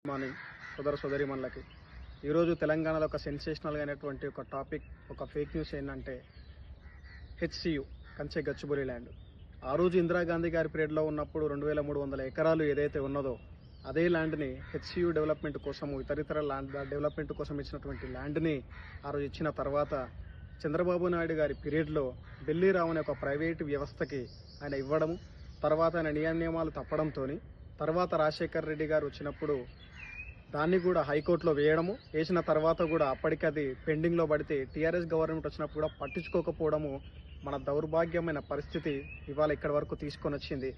Morning సోదరీమణులకి ఈరోజు తెలంగాణలో ఒక సెన్సేషనల్గా అయినటువంటి ఒక టాపిక్, ఒక ఫేక్ న్యూస్ ఏంటంటే హెచ్సియు కంచె గచ్చిబౌలి ల్యాండ్. ఆ రోజు ఇందిరాగాంధీ గారి పీరియడ్లో ఉన్నప్పుడు 2300 ఎకరాలు ఏదైతే ఉన్నదో అదే ల్యాండ్ని హెచ్సియు డెవలప్మెంట్ కోసం, ఇతరితర ల్యాండ్ డెవలప్మెంట్ కోసం ఇచ్చినటువంటి ల్యాండ్ని ఆ రోజు ఇచ్చిన తర్వాత చంద్రబాబు నాయుడు గారి పీరియడ్లో ఢిల్లీరావు అనే ఒక ప్రైవేటు వ్యవస్థకి ఆయన ఇవ్వడము, తర్వాత ఆయన నియమాలు తప్పడంతో తర్వాత రాజశేఖర్ రెడ్డి గారు వచ్చినప్పుడు దాన్ని కూడా హైకోర్టులో వేసిన తర్వాత కూడా అప్పటికది పెండింగ్లో పడితే టీఆర్ఎస్ గవర్నమెంట్ వచ్చినప్పుడు కూడా పట్టించుకోకపోవడము మన దౌర్భాగ్యమైన పరిస్థితి ఇవాళ ఇక్కడి వరకు తీసుకొని వచ్చింది.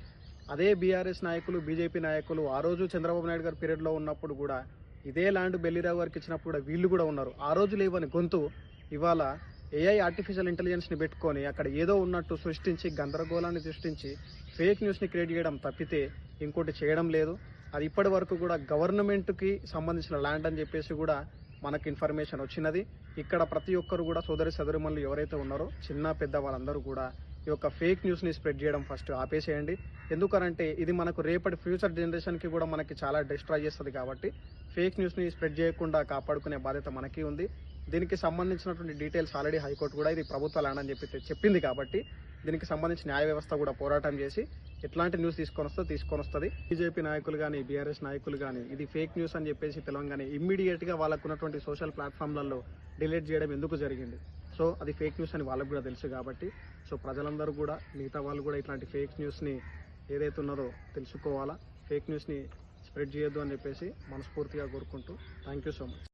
అదే బీఆర్ఎస్ నాయకులు, బీజేపీ నాయకులు ఆ రోజు చంద్రబాబు నాయుడు గారి పీరియడ్లో ఉన్నప్పుడు కూడా ఇదే ల్యాండ్ బెల్లిరావు గారికి ఇచ్చినప్పుడు కూడా వీళ్ళు కూడా ఉన్నారు. ఆ రోజు లేవని గొంతు ఇవాళ ఏఐ ఆర్టిఫిషియల్ ఇంటెలిజెన్స్ని పెట్టుకొని అక్కడ ఏదో ఉన్నట్టు సృష్టించి, గందరగోళాన్ని సృష్టించి ఫేక్ న్యూస్ని క్రియేట్ చేయడం తప్పితే ఇంకోటి చేయడం లేదు. అది ఇప్పటి వరకు కూడా గవర్నమెంట్కి సంబంధించిన ల్యాండ్ అని చెప్పేసి కూడా మనకు ఇన్ఫర్మేషన్ వచ్చినది. ఇక్కడ ప్రతి ఒక్కరు కూడా సోదరీమణులు ఎవరైతే ఉన్నారో చిన్న పెద్ద వాళ్ళందరూ కూడా ఈ యొక్క ఫేక్ న్యూస్ని స్ప్రెడ్ చేయడం ఫస్ట్ ఆపేసేయండి. ఎందుకనంటే ఇది మనకు రేపటి ఫ్యూచర్ జనరేషన్కి కూడా మనకి చాలా డిస్ట్రాయ్ చేస్తుంది. కాబట్టి ఫేక్ న్యూస్ని స్ప్రెడ్ చేయకుండా కాపాడుకునే బాధ్యత మనకి ఉంది. దీనికి సంబంధించినటువంటి డీటెయిల్స్ ఆల్రెడీ హైకోర్టు కూడా ఇది ప్రభుత్వ ల్యాండ్ అని చెప్పి చెప్పింది. కాబట్టి దీనికి సంబంధించి న్యాయ వ్యవస్థ కూడా పోరాటం చేసి ఎట్లాంటి న్యూస్ తీసుకొని వస్తుంది. బీజేపీ నాయకులు కానీ, బీఆర్ఎస్ నాయకులు కానీ ఇది ఫేక్ న్యూస్ అని చెప్పేసి తెలంగాణ ఇమ్మీడియట్గా వాళ్ళకు ఉన్నటువంటి సోషల్ ప్లాట్ఫామ్లలో డిలీట్ చేయడం ఎందుకు జరిగింది? సో అది ఫేక్ న్యూస్ అని వాళ్ళకు కూడా తెలుసు. కాబట్టి సో ప్రజలందరూ కూడా, మిగతా వాళ్ళు కూడా ఇట్లాంటి ఫేక్ న్యూస్ని ఏదైతే ఉన్నదో తెలుసుకోవాలా, ఫేక్ న్యూస్ని స్ప్రెడ్ చేయొద్దు అని చెప్పేసి మనస్ఫూర్తిగా కోరుకుంటూ థ్యాంక్ యూ సో మచ్.